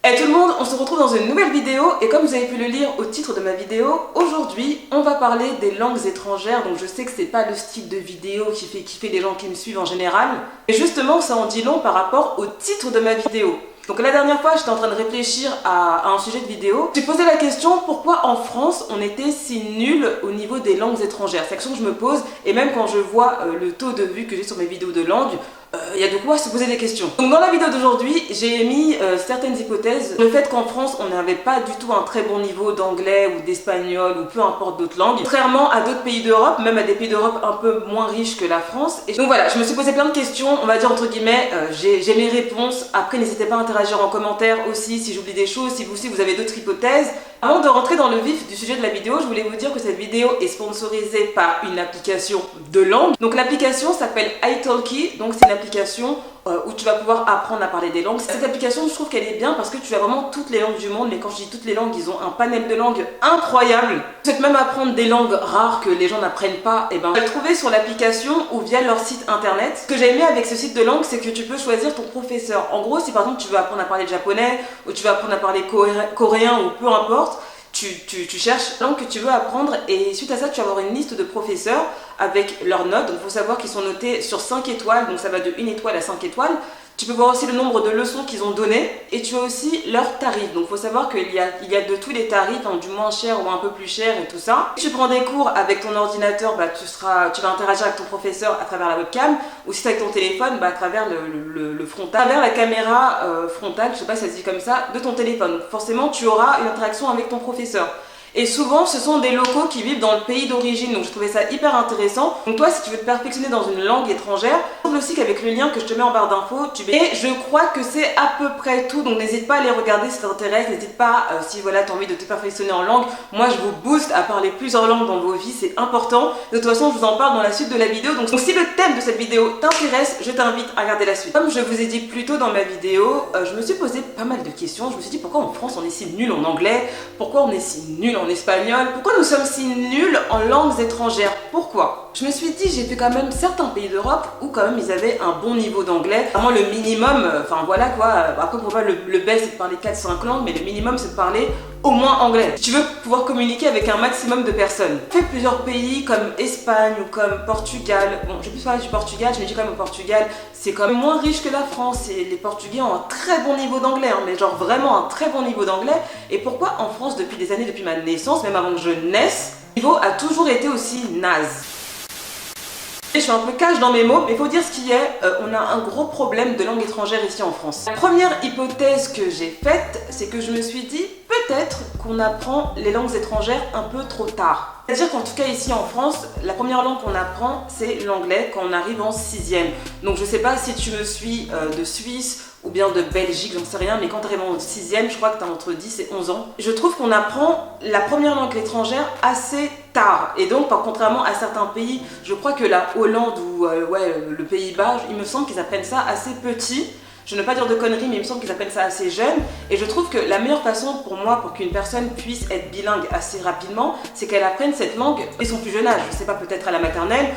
Hey tout le monde, on se retrouve dans une nouvelle vidéo et comme vous avez pu le lire au titre de ma vidéo, aujourd'hui on va parler des langues étrangères. Donc je sais que c'est pas le style de vidéo qui fait kiffer les gens qui me suivent en général, mais justement ça en dit long par rapport au titre de ma vidéo. Donc la dernière fois j'étais en train de réfléchir à un sujet de vidéo. J'ai posé la question pourquoi en France on était si nul au niveau des langues étrangères. C'est la question que je me pose et même quand je vois le taux de vues que j'ai sur mes vidéos de langue, il y a de quoi se poser des questions. Donc dans la vidéo d'aujourd'hui, j'ai émis certaines hypothèses. Le fait qu'en France, on n'avait pas du tout un très bon niveau d'anglais ou d'espagnol ou peu importe d'autres langues. Contrairement à d'autres pays d'Europe, même à des pays d'Europe un peu moins riches que la France. Et donc voilà, je me suis posé plein de questions, on va dire entre guillemets, j'ai mes réponses. Après, n'hésitez pas à interagir en commentaire aussi si j'oublie des choses, si vous aussi vous avez d'autres hypothèses. Avant de rentrer dans le vif du sujet de la vidéo, je voulais vous dire que cette vidéo est sponsorisée par une application de langue. Donc l'application s'appelle italki, donc c'est une application où tu vas pouvoir apprendre à parler des langues. Cette application, je trouve qu'elle est bien parce que tu as vraiment toutes les langues du monde, mais quand je dis toutes les langues, ils ont un panel de langues incroyable. Tu souhaites même apprendre des langues rares que les gens n'apprennent pas, et ben tu vas le trouver sur l'application ou via leur site internet. Ce que j'ai aimé avec ce site de langue, c'est que tu peux choisir ton professeur. En gros, si par exemple tu veux apprendre à parler japonais ou tu veux apprendre à parler coréen ou peu importe, tu cherches la langue que tu veux apprendre et suite à ça tu vas avoir une liste de professeurs avec leurs notes. Donc il faut savoir qu'ils sont notés sur 5 étoiles, donc ça va de 1 étoile à 5 étoiles. Tu peux voir aussi le nombre de leçons qu'ils ont données et tu as aussi leurs tarifs. Donc il faut savoir qu'il y a de tous les tarifs, hein, du moins cher ou un peu plus cher et tout ça. Si tu prends des cours avec ton ordinateur, tu vas interagir avec ton professeur à travers la webcam, ou si c'est avec ton téléphone, à travers le frontal, à travers la caméra frontale, je sais pas si ça se dit comme ça, de ton téléphone. Donc forcément tu auras une interaction avec ton professeur. Et souvent, ce sont des locaux qui vivent dans le pays d'origine, donc je trouvais ça hyper intéressant. Donc toi, si tu veux te perfectionner dans une langue étrangère, il semble aussi qu'avec le lien que je te mets en barre d'infos, et je crois que c'est à peu près tout, donc n'hésite pas à les regarder si ça t'intéresse, n'hésite pas, si voilà, tu as envie de te perfectionner en langue, moi je vous booste à parler plusieurs langues dans vos vies, c'est important. De toute façon, je vous en parle dans la suite de la vidéo, donc si le thème de cette vidéo t'intéresse, je t'invite à regarder la suite. Comme je vous ai dit plus tôt dans ma vidéo, je me suis posé pas mal de questions, je me suis dit pourquoi en France on est si nul en anglais, pourquoi on est si nul en espagnol, pourquoi nous sommes si nuls en langues étrangères? Pourquoi? Je me suis dit, j'ai fait quand même certains pays d'Europe où quand même ils avaient un bon niveau d'anglais. Vraiment le minimum, enfin voilà quoi. Après pour moi le best c'est de parler 4-5 langues, mais le minimum c'est de parler au moins anglais. Si tu veux pouvoir communiquer avec un maximum de personnes. J'ai fait plusieurs pays comme Espagne ou comme Portugal. Bon, j'ai plus parlé du Portugal, je me dis quand même au Portugal, c'est quand même moins riche que la France et les Portugais ont un très bon niveau d'anglais, hein, mais genre vraiment un très bon niveau d'anglais. Et pourquoi en France depuis des années, depuis ma naissance, même avant que je naisse, le niveau a toujours été aussi naze? Je suis un peu cash dans mes mots, mais il faut dire ce qui est, on a un gros problème de langue étrangère ici en France. La première hypothèse que j'ai faite, c'est que je me suis dit peut-être qu'on apprend les langues étrangères un peu trop tard. C'est-à-dire qu'en tout cas ici en France, la première langue qu'on apprend, c'est l'anglais quand on arrive en 6e. Donc je sais pas si tu me suis de Suisse ou bien de Belgique, j'en sais rien, mais quand tu arrives en 6e, je crois que tu as entre 10 et 11 ans. Je trouve qu'on apprend la première langue étrangère assez tard. Et donc, contrairement à certains pays, je crois que la Hollande ou le Pays-Bas, il me semble qu'ils apprennent ça assez petit. Je ne veux pas dire de conneries, mais il me semble qu'ils appellent ça assez jeune. Et je trouve que la meilleure façon pour moi, pour qu'une personne puisse être bilingue assez rapidement, c'est qu'elle apprenne cette langue dès son plus jeune âge. Je ne sais pas, peut-être à la maternelle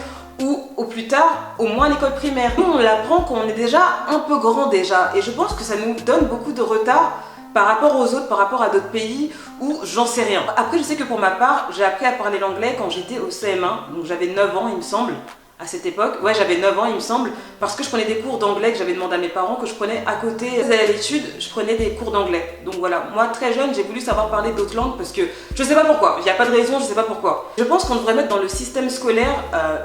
ou au plus tard, au moins à l'école primaire. Nous, on l'apprend quand on est déjà un peu grand déjà. Et je pense que ça nous donne beaucoup de retard par rapport aux autres, par rapport à d'autres pays où j'en sais rien. Après, je sais que pour ma part, j'ai appris à parler l'anglais quand j'étais au CM1. Donc j'avais 9 ans, il me semble. À cette époque, ouais j'avais 9 ans il me semble, parce que je prenais des cours d'anglais que j'avais demandé à mes parents, que je prenais à côté à l'étude, je prenais des cours d'anglais. Donc voilà, moi très jeune j'ai voulu savoir parler d'autres langues parce que je sais pas pourquoi, il n'y a pas de raison, je sais pas pourquoi. Je pense qu'on devrait mettre dans le système scolaire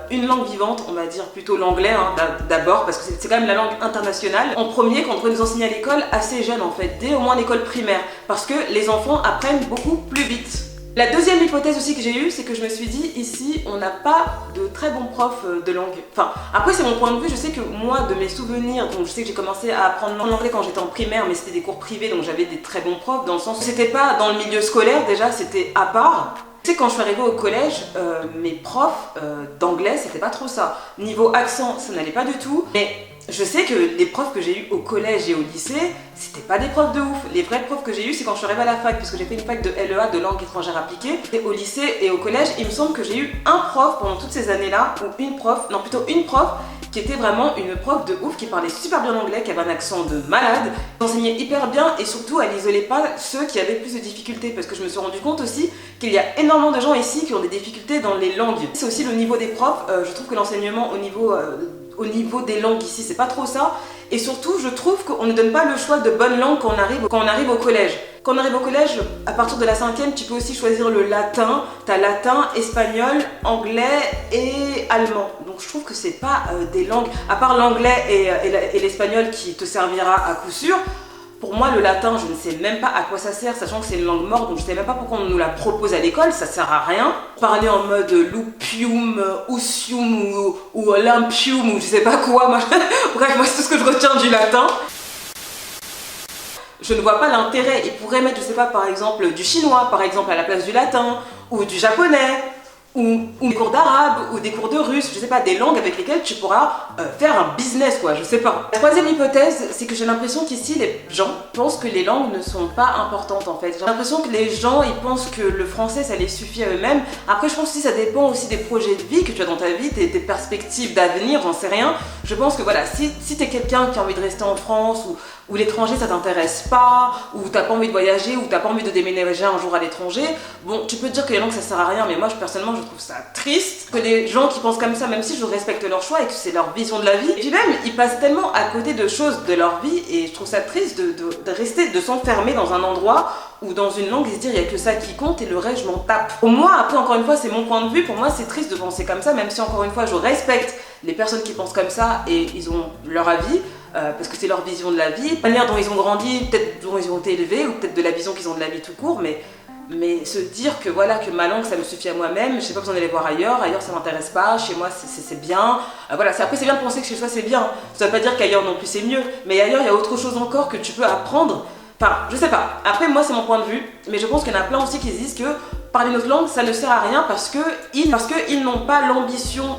une langue vivante, on va dire plutôt l'anglais hein, d'abord, parce que c'est quand même la langue internationale. En premier, qu'on devrait nous enseigner à l'école assez jeune en fait, dès au moins l'école primaire, parce que les enfants apprennent beaucoup plus vite. La deuxième hypothèse aussi que j'ai eue, c'est que je me suis dit, ici, on n'a pas de très bons profs de langue. Enfin, après c'est mon point de vue, je sais que moi, de mes souvenirs, donc je sais que j'ai commencé à apprendre l'anglais quand j'étais en primaire, mais c'était des cours privés, donc j'avais des très bons profs, dans le sens où c'était pas dans le milieu scolaire, déjà, c'était à part. Tu sais, quand je suis arrivée au collège, mes profs d'anglais, c'était pas trop ça. Niveau accent, ça n'allait pas du tout, mais je sais que les profs que j'ai eu au collège et au lycée, c'était pas des profs de ouf. Les vrais profs que j'ai eu, c'est quand je suis arrivée à la fac, parce que j'ai fait une fac de LEA, de langue étrangère appliquée. Et au lycée et au collège, il me semble que j'ai eu un prof pendant toutes ces années-là, ou une prof, non plutôt une prof, qui était vraiment une prof de ouf, qui parlait super bien anglais, qui avait un accent de malade, qui enseignait hyper bien et surtout elle isolait pas ceux qui avaient plus de difficultés, parce que je me suis rendu compte aussi qu'il y a énormément de gens ici qui ont des difficultés dans les langues. C'est aussi le niveau des profs, je trouve que l'enseignement au niveau des langues ici c'est pas trop ça, et surtout je trouve qu'on ne donne pas le choix de bonnes langues quand on arrive au collège. Quand on arrive au collège, à partir de la 5e, tu peux aussi choisir le latin. T'as latin, espagnol, anglais et allemand. Donc je trouve que c'est pas des langues, à part l'anglais et l'espagnol qui te servira à coup sûr. Pour moi, le latin, je ne sais même pas à quoi ça sert, sachant que c'est une langue morte, donc je ne sais même pas pourquoi on nous la propose à l'école, ça sert à rien. Parler en mode lupium, usium ou olympium ou je sais pas quoi, bref, moi c'est tout ce que je retiens du latin. Je ne vois pas l'intérêt. Ils pourraient mettre, je sais pas, par exemple, du chinois, par exemple, à la place du latin, ou du japonais, ou des cours d'arabe, ou des cours de russe, je sais pas, des langues avec lesquelles tu pourras faire un business, quoi, je sais pas. La troisième hypothèse, c'est que j'ai l'impression qu'ici, les gens pensent que les langues ne sont pas importantes, en fait. J'ai l'impression que les gens, ils pensent que le français, ça les suffit à eux-mêmes. Après, je pense que ça dépend aussi des projets de vie que tu as dans ta vie, tes perspectives d'avenir, j'en sais rien. Je pense que voilà, si t'es quelqu'un qui a envie de rester en France, ou l'étranger ça t'intéresse pas, ou t'as pas envie de voyager, ou t'as pas envie de déménager un jour à l'étranger, bon, tu peux te dire que les langues ça sert à rien, mais moi personnellement je trouve ça triste que les gens qui pensent comme ça, même si je respecte leur choix et que c'est leur vision de la vie, et puis même ils passent tellement à côté de choses de leur vie, et je trouve ça triste de rester, de s'enfermer dans un endroit ou dans une langue et se dire il n'y a que ça qui compte et le reste je m'en tape. Pour moi, après encore une fois c'est mon point de vue, pour moi c'est triste de penser comme ça, même si encore une fois je respecte les personnes qui pensent comme ça et ils ont leur avis, parce que c'est leur vision de la vie, la manière dont ils ont grandi, peut-être dont ils ont été élevés, ou peut-être de la vision qu'ils ont de la vie tout court, mais se dire que voilà, que ma langue ça me suffit à moi-même, j'ai pas besoin d'aller voir ailleurs ça m'intéresse pas, chez moi c'est bien, voilà, après c'est bien de penser que chez soi c'est bien, ça veut pas dire qu'ailleurs non plus c'est mieux, mais ailleurs il y a autre chose encore que tu peux apprendre, enfin je sais pas, après moi c'est mon point de vue, mais je pense qu'il y en a plein aussi qui disent que parler notre langue ça ne sert à rien parce qu'ils n'ont pas l'ambition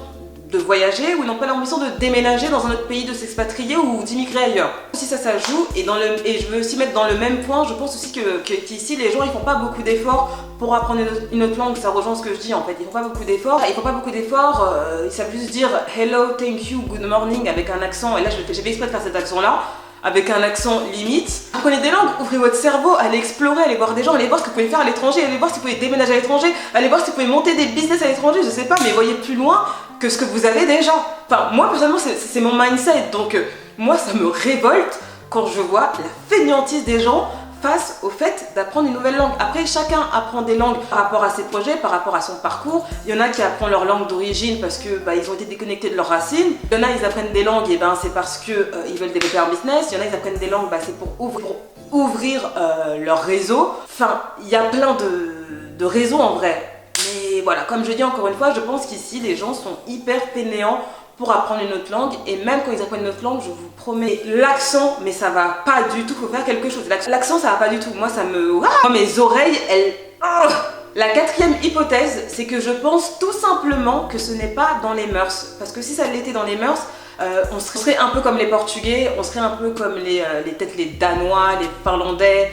de voyager ou ils n'ont pas l'ambition de déménager dans un autre pays, de s'expatrier ou d'immigrer ailleurs. Si ça joue, et je veux aussi mettre dans le même point, je pense aussi qu'ici les gens ils font pas beaucoup d'efforts pour apprendre une autre langue, ça rejoint ce que je dis en fait, ils font pas beaucoup d'efforts, ils savent juste dire hello, thank you, good morning avec un accent, et là j'ai fait exprès de faire cet accent là, avec un accent limite. Apprenez des langues, ouvrez votre cerveau, allez explorer, allez voir des gens, allez voir ce que vous pouvez faire à l'étranger, allez voir si vous pouvez déménager à l'étranger, allez voir si vous pouvez monter des business à l'étranger, je sais pas, mais voyez plus loin que ce que vous avez déjà. Enfin, moi personnellement, c'est mon mindset, donc moi ça me révolte quand je vois la fainéantise des gens face au fait d'apprendre une nouvelle langue. Après, chacun apprend des langues par rapport à ses projets, par rapport à son parcours. Il y en a qui apprennent leur langue d'origine parce que ils ont été déconnectés de leurs racines. Il y en a ils apprennent des langues et c'est parce que ils veulent développer un business. Il y en a ils apprennent des langues c'est pour ouvrir leur réseau. Enfin, il y a plein de raisons en vrai. Mais voilà, comme je dis encore une fois, je pense qu'ici les gens sont hyper fainéants pour apprendre une autre langue, et même quand ils apprennent une autre langue, je vous promets, l'accent, mais ça va pas du tout, faut faire quelque chose. L'accent ça va pas du tout, moi ça me... Moi, mes oreilles, elles... La quatrième hypothèse, c'est que je pense tout simplement que ce n'est pas dans les mœurs, parce que si ça l'était dans les mœurs, on serait un peu comme les Portugais, on serait un peu comme peut-être les Danois, les Finlandais,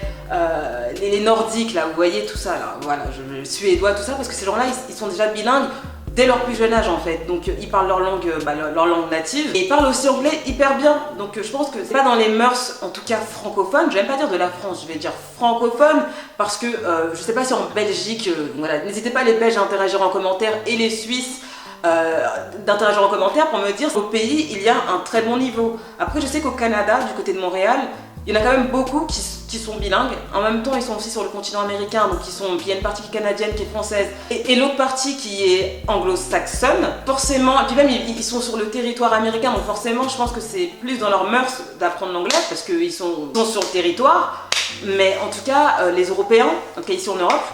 les Nordiques, là, vous voyez tout ça, là, voilà, le Suédois, tout ça, parce que ces gens-là, ils sont déjà bilingues dès leur plus jeune âge en fait, donc ils parlent leur langue native, et ils parlent aussi anglais hyper bien, donc je pense que c'est pas dans les mœurs, en tout cas francophones, je vais même pas dire de la France, je vais dire francophone, parce que je sais pas si en Belgique, voilà, n'hésitez pas les Belges à interagir en commentaire, et les Suisses, d'interagir en commentaire pour me dire qu'au pays il y a un très bon niveau. Après je sais qu'au Canada, du côté de Montréal, il y en a quand même beaucoup qui sont bilingues. En même temps, ils sont aussi sur le continent américain, donc il y a une partie qui est canadienne, qui est française, et l'autre partie qui est anglo-saxonne. Forcément, et puis même ils sont sur le territoire américain, donc forcément, je pense que c'est plus dans leurs mœurs d'apprendre l'anglais, parce qu'ils sont sur le territoire. Mais en tout cas, les Européens, en tout cas ici en Europe,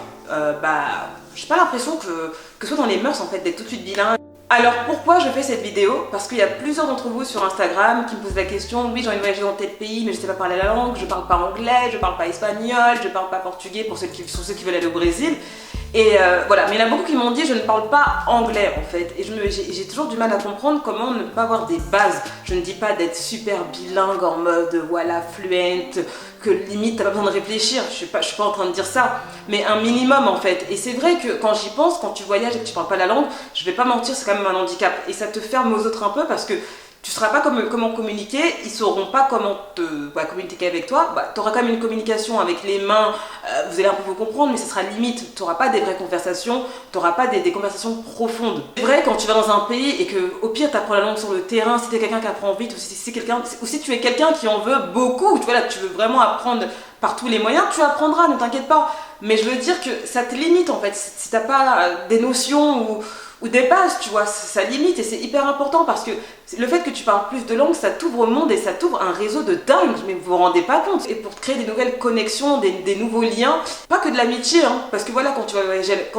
j'ai pas l'impression que ce soit dans les mœurs en fait d'être tout de suite bilingue. Alors pourquoi je fais cette vidéo? Parce qu'il y a plusieurs d'entre vous sur Instagram qui me posent la question, oui j'ai envie de voyager dans tel pays mais je sais pas parler la langue, je parle pas anglais, je parle pas espagnol, je parle pas portugais pour ceux qui veulent aller au Brésil. Et voilà, mais il y en a beaucoup qui m'ont dit je ne parle pas anglais en fait, et j'ai toujours du mal à comprendre comment ne pas avoir des bases. Je ne dis pas d'être super bilingue en mode voilà fluent, que limite t'as pas besoin de réfléchir, je suis pas en train de dire ça, mais un minimum en fait. Et c'est vrai que quand j'y pense, quand tu voyages et que tu parles pas la langue, je vais pas mentir, c'est quand même un handicap, et ça te ferme aux autres un peu parce que tu ne sauras pas comment communiquer, ils ne sauront pas comment communiquer avec toi. Tu auras quand même une communication avec les mains, vous allez un peu vous comprendre, mais ce sera limite. Tu n'auras pas des vraies conversations, tu n'auras pas des conversations profondes. C'est vrai, quand tu vas dans un pays et que au pire tu apprends la langue sur le terrain, si tu es quelqu'un qui apprend vite, ou si tu es quelqu'un qui en veut beaucoup, tu vois, là, tu veux vraiment apprendre par tous les moyens, tu apprendras, ne t'inquiète pas. Mais je veux dire que ça te limite en fait, si tu n'as pas des notions ou des bases, tu vois, ça limite et c'est hyper important parce que le fait que tu parles plus de langues, ça t'ouvre au monde et ça t'ouvre un réseau de dingue, mais vous vous rendez pas compte. Et pour créer des nouvelles connexions, des nouveaux liens, pas que de l'amitié, hein, parce que voilà, quand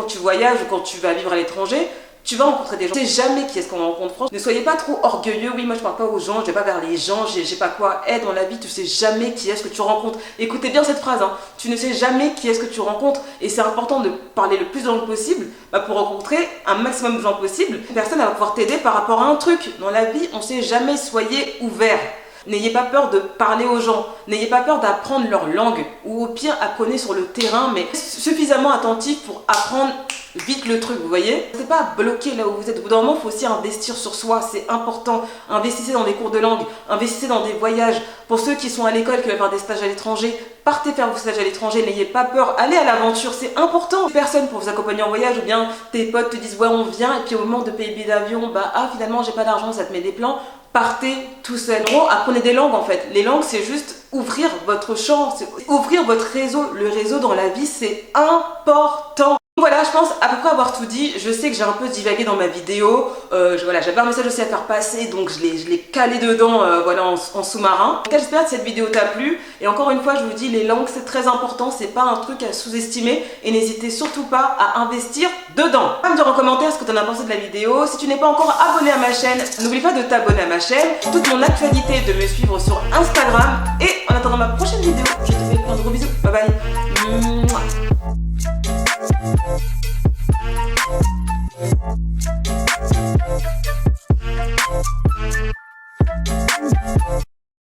tu voyages ou quand tu vas vivre à l'étranger, tu vas rencontrer des gens. Tu sais jamais qui est-ce qu'on rencontre. Franchement, ne soyez pas trop orgueilleux. Oui, moi je parle pas aux gens, je vais pas vers les gens, j'ai pas quoi être dans la vie. Tu sais jamais qui est-ce que tu rencontres. Écoutez bien cette phrase, hein. Tu ne sais jamais qui est-ce que tu rencontres. Et c'est important de parler le plus de langues possible pour rencontrer un maximum de gens possible. Personne va pouvoir t'aider par rapport à un truc. Dans la vie, on sait jamais, soyez ouverts. N'ayez pas peur de parler aux gens, n'ayez pas peur d'apprendre leur langue, ou au pire apprenez sur le terrain, mais suffisamment attentif pour apprendre vite le truc, vous voyez. C'est pas bloqué là où vous êtes. Au bout d'un moment, il faut aussi investir sur soi, c'est important. Investissez dans des cours de langue, investissez dans des voyages. Pour ceux qui sont à l'école, qui veulent faire des stages à l'étranger, partez faire vos stages à l'étranger, n'ayez pas peur, allez à l'aventure, c'est important. Personne pour vous accompagner en voyage, ou bien tes potes te disent ouais on vient, et puis au moment de payer le billet d'avion, finalement j'ai pas d'argent, ça te met des plans. Partez tout seul. En gros, apprenez des langues en fait. Les langues, c'est juste ouvrir votre champ, c'est ouvrir votre réseau. Le réseau dans la vie, c'est important. Voilà, je pense à peu près avoir tout dit. Je sais que j'ai un peu divagué dans ma vidéo. J'avais un message aussi à faire passer, donc je l'ai calé dedans en sous-marin. En tout cas, j'espère que cette vidéo t'a plu. Et encore une fois, je vous dis, les langues, c'est très important. C'est pas un truc à sous-estimer. Et n'hésitez surtout pas à investir dedans. Va me dire en commentaire ce que tu en as pensé de la vidéo. Si tu n'es pas encore abonné à ma chaîne, n'oublie pas de t'abonner à ma chaîne. Toute mon actualité, de me suivre sur Instagram. Et en attendant ma prochaine vidéo, je te fais plein de gros bisous. Bye bye.